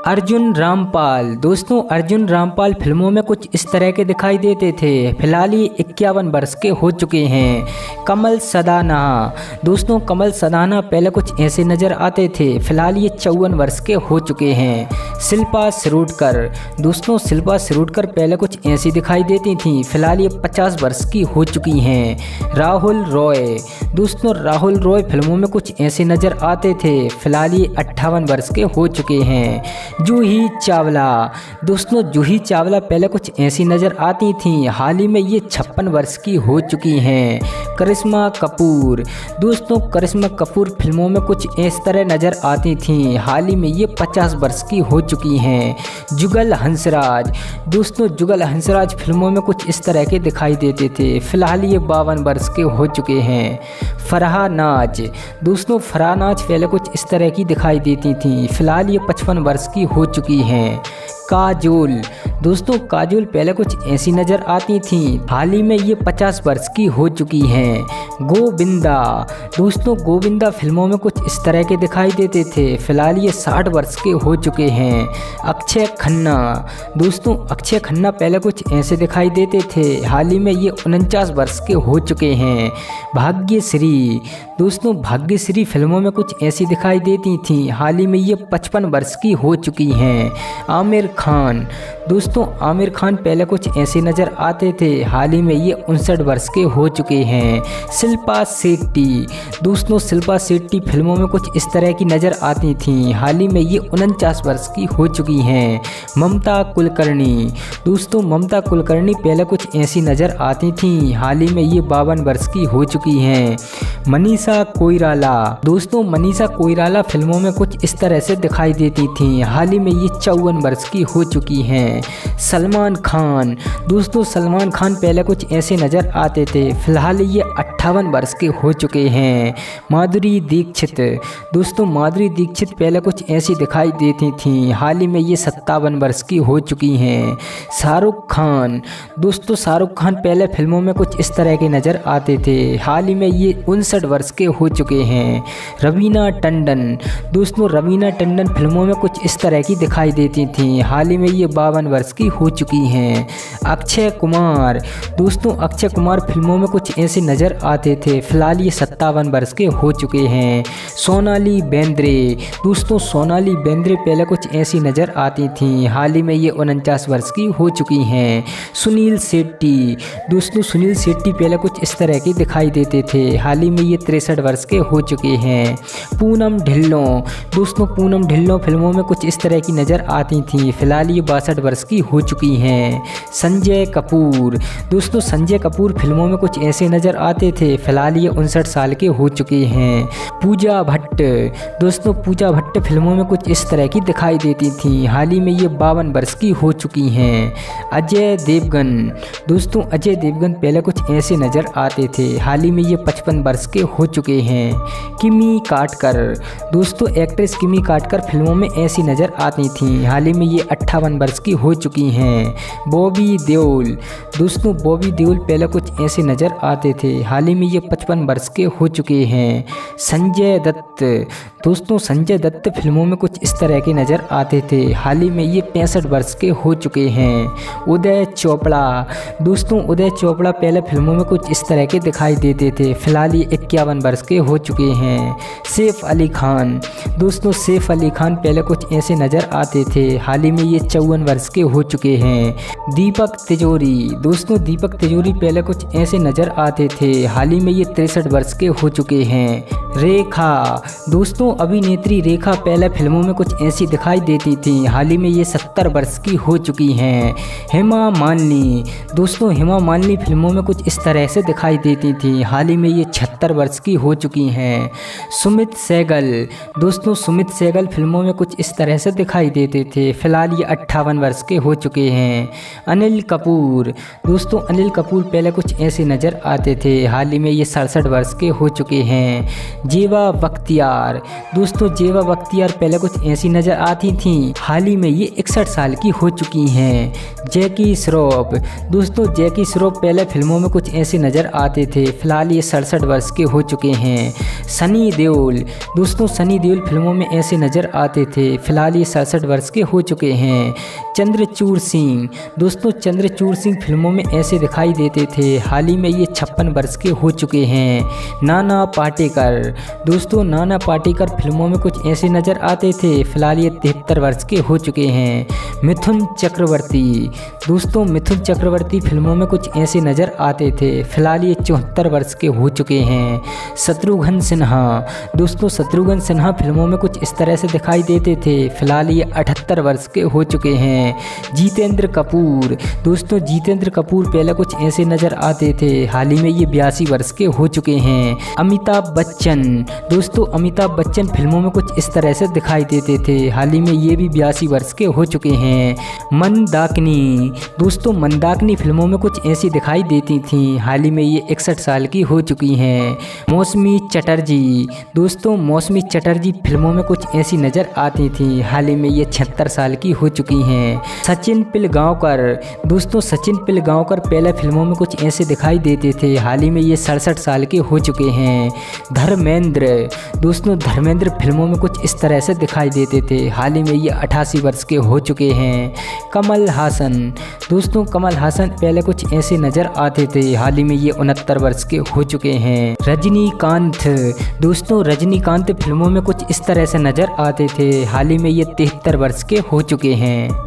अर्जुन रामपाल। दोस्तों अर्जुन रामपाल फिल्मों में कुछ इस तरह के दिखाई देते थे। फिलहाल ये 51 वर्ष के हो चुके हैं। कमल सदाना। दोस्तों कमल सदाना पहले कुछ ऐसे नज़र आते थे। फिलहाल ये 54 वर्ष के हो चुके हैं। शिल्पा शिरोडकर। दोस्तों शिल्पा शिरोडकर पहले कुछ ऐसी दिखाई देती थी। फिलहाल ये 50 वर्ष की हो चुकी हैं। राहुल रॉय। दोस्तों राहुल रॉय फिल्मों में कुछ ऐसे नज़र आते थे। फिलहाल ये 58 वर्ष के हो चुके हैं। जूही चावला। दोस्तों जूही चावला पहले कुछ ऐसी नज़र आती थी। हाल ही में ये 56 वर्ष की हो चुकी हैं। करिश्मा कपूर। दोस्तों करिश्मा कपूर फिल्मों में कुछ इस तरह नज़र आती थी। हाल ही में ये 50 वर्ष की हो चुकी हैं। जुगल हंसराज। दोस्तों जुगल हंसराज फिल्मों में कुछ इस तरह के दिखाई देते थे। फिलहाल ये 52 वर्ष के हो चुके हैं। फराह नाज। दोस्तों फराह नाज पहले कुछ इस तरह की दिखाई देती थी। फिलहाल ये 55 वर्ष की हो चुकी हैं। काजोल। दोस्तों काजोल पहले कुछ ऐसी नज़र आती थी। हाल ही में ये 50 वर्ष की हो चुकी हैं। गोविंदा। दोस्तों गोविंदा फिल्मों में कुछ इस तरह के दिखाई देते थे। फिलहाल ये 60 वर्ष के हो चुके हैं। अक्षय खन्ना। दोस्तों अक्षय खन्ना पहले कुछ ऐसे दिखाई देते थे। हाल ही में ये 49 वर्ष के हो चुके हैं। भाग्यश्री। दोस्तों भाग्यश्री फिल्मों में कुछ ऐसी दिखाई देती थी। हाल ही में ये 55 वर्ष की हो चुकी हैं। आमिर खान। दोस्तों आमिर खान पहले कुछ ऐसे नज़र आते थे। हाल ही में ये 59 वर्ष के हो चुके हैं। शिल्पा शेट्टी। दोस्तों शिल्पा शेट्टी फिल्मों में कुछ इस तरह की नज़र आती थी। हाल ही में ये 49 वर्ष की हो चुकी हैं। ममता कुलकर्णी। दोस्तों ममता कुलकर्णी पहले कुछ ऐसी नज़र आती थी। हाल ही में ये 52 वर्ष की हो चुकी हैं। मनीषा कोइराला। दोस्तों मनीषा कोइराला फिल्मों में कुछ इस तरह से दिखाई देती थी। हाल ही में ये 54 वर्ष की हो चुकी हैं। सलमान खान। दोस्तों सलमान खान पहले कुछ ऐसे नज़र आते थे। फिलहाल ये 58 वर्ष के हो चुके हैं। माधुरी दीक्षित। दोस्तों माधुरी दीक्षित पहले कुछ ऐसी दिखाई देती थी। हाल ही में ये 57 वर्ष की हो चुकी हैं। शाहरुख खान। दोस्तों शाहरुख खान पहले फिल्मों में कुछ इस तरह के नज़र आते थे। हाल ही में ये 59 वर्ष के हो चुके हैं। रवीना टंडन। दोस्तों रवीना टंडन फिल्मों में कुछ इस तरह की दिखाई देती थी। हाल ही में ये 52 वर्ष की हो चुकी हैं। अक्षय कुमार। दोस्तों अक्षय कुमार फिल्मों में कुछ ऐसे नज़र आते थे। फिलहाल ये 57 वर्ष के हो चुके हैं। सोनाली बेंद्रे। दोस्तों सोनाली बेंद्रे पहले कुछ ऐसी नज़र आती थी। हाल ही में ये 49 वर्ष की हो चुकी हैं। सुनील शेट्टी। दोस्तों सुनील शेट्टी पहले कुछ इस तरह के दिखाई देते थे। हाल ही में ये 63 वर्ष के हो चुके हैं। पूनम ढिल्लों। दोस्तों पूनम ढिल्लों फिल्मों में कुछ इस तरह की नज़र आती थी। फिलहाल ये 62 वर्ष की हो चुकी हैं। संजय कपूर। दोस्तों संजय कपूर फिल्मों में कुछ ऐसे नज़र आते थे। फिलहाल ये 59 साल के हो चुके हैं। पूजा भट्ट। दोस्तों पूजा भट्ट फिल्मों में कुछ इस तरह की दिखाई देती थी। हाल ही में ये 52 वर्ष की हो चुकी हैं। अजय देवगन। दोस्तों अजय देवगन पहले कुछ ऐसे नज़र आते थे। हाल ही में ये 55 वर्ष के हो चुके हैं। किमी काटकर। दोस्तों एक्ट्रेस किमी काटकर फिल्मों में ऐसी नज़र आती थी। हाल ही में ये 58 वर्ष की हो चुकी हैं। बॉबी देओल। दोस्तों बॉबी देओल पहले कुछ ऐसे नज़र आते थे। हाल ही में ये 55 वर्ष के हो चुके हैं। संजय दत्त। दोस्तों संजय दत्त फिल्मों में कुछ इस तरह के नज़र आते थे। हाल ही में ये 65 वर्ष के हो चुके हैं। उदय चोपड़ा। दोस्तों उदय चोपड़ा पहले फिल्मों में कुछ इस तरह के दिखाई देते थे। फिलहाल ये 51 वर्ष के हो चुके हैं। सैफ अली खान। दोस्तों सैफ अली खान पहले कुछ ऐसे नज़र आते थे। हाल ही में ये 54 वर्ष के हो चुके हैं। दीपक तिजोरी। दोस्तों दीपक तिजोरी पहले कुछ ऐसे नज़र आते थे। हाल ही में ये 63 वर्ष के हो चुके हैं। रेखा। दोस्तों अभिनेत्री रेखा पहले फिल्मों में कुछ ऐसी दिखाई देती थी। हाल ही में ये 70 वर्ष की हो चुकी हैं। हेमा मालिनी। दोस्तों हेमा मालिनी फिल्मों में कुछ इस तरह से दिखाई देती थी। हाल ही में ये 76 वर्ष की हो चुकी हैं। सुमित सहगल। दोस्तों सुमित सहगल फिल्मों में कुछ इस तरह से दिखाई देते थे। फिलहाल ये 58 वर्ष के हो चुके हैं। अनिल कपूर। दोस्तों अनिल कपूर पहले कुछ ऐसे नज़र आते थे। हाल ही में ये 67 वर्ष के हो चुके हैं। जेवा बख्तियार। दोस्तों जेवा बख्तियार पहले कुछ ऐसी नज़र आती थी। हाल ही में ये 61 साल की हो चुकी हैं। जैकी श्रॉफ। दोस्तों जैकी श्रॉफ पहले फिल्मों में कुछ ऐसे नज़र आते थे। फिलहाल ये 67 वर्ष के हो चुके हैं। सनी देओल, दोस्तों सनी देओल फिल्मों में ऐसे नज़र आते थे, फिलहाल ये 67 वर्ष के हो चुके हैं। चंद्रचूड़ सिंह, दोस्तों चंद्रचूड़ सिंह फिल्मों में ऐसे दिखाई देते थे, हाल ही में ये 56 वर्ष के हो चुके हैं। नाना पाटेकर, दोस्तों नाना पाटेकर फिल्मों में कुछ ऐसे नज़र आते थे, फिलहाल ये 73 वर्ष के हो चुके हैं। मिथुन चक्रवर्ती, दोस्तों मिथुन चक्रवर्ती फिल्मों में कुछ ऐसे नज़र आते थे, फिलहाल ये 74 वर्ष के हो चुके हैं। शत्रुघ्न सिन्हा, दोस्तों शत्रुघ्न सिन्हा फिल्मों में कुछ इस तरह से दिखाई देते थे, फिलहाल ये 78 वर्ष के हो चुके हैं। जितेंद्र कपूर, दोस्तों जितेंद्र कपूर पहले कुछ ऐसे नज़र आते थे, हाल ही में ये 82 वर्ष के हो चुके हैं। अमिताभ बच्चन, दोस्तों अमिताभ बच्चन फिल्मों में कुछ इस तरह से दिखाई देते थे, हाल ही में ये भी 82 वर्ष के हो चुके हैं। मंदाकिनी, दोस्तों मंदाकिनी फिल्मों में कुछ ऐसी दिखाई देती थी, हाल ही में ये 61 साल की हो चुकी हैं। मौसमी चटर्जी, दोस्तों मौसमी चटर्जी फिल्मों में कुछ ऐसी नज़र आती थी, हाल ही में ये 76 साल की हो चुकी हैं। सचिन पिलगांवकर, दोस्तों सचिन पिलगांवकर पहले फिल्मों में कुछ ऐसे दिखाई देते थे, हाल ही में ये 67 साल के हो चुके हैं। धर्मेंद्र, दोस्तों धर्मेंद्र फिल्मों में कुछ इस तरह से दिखाई देते थे, हाल ही में ये 88 वर्ष के हो चुके हैं। कमल हासन, दोस्तों कमल हासन पहले कुछ ऐसे नज़र आते थे, हाल ही में ये 69 वर्ष के हो चुके हैं। रजनीकांत, दोस्तों रजनीकांत फिल्मों में कुछ इस तरह से नज़र आते थे, हाल ही में ये 73 वर्ष के हो चुके हैं।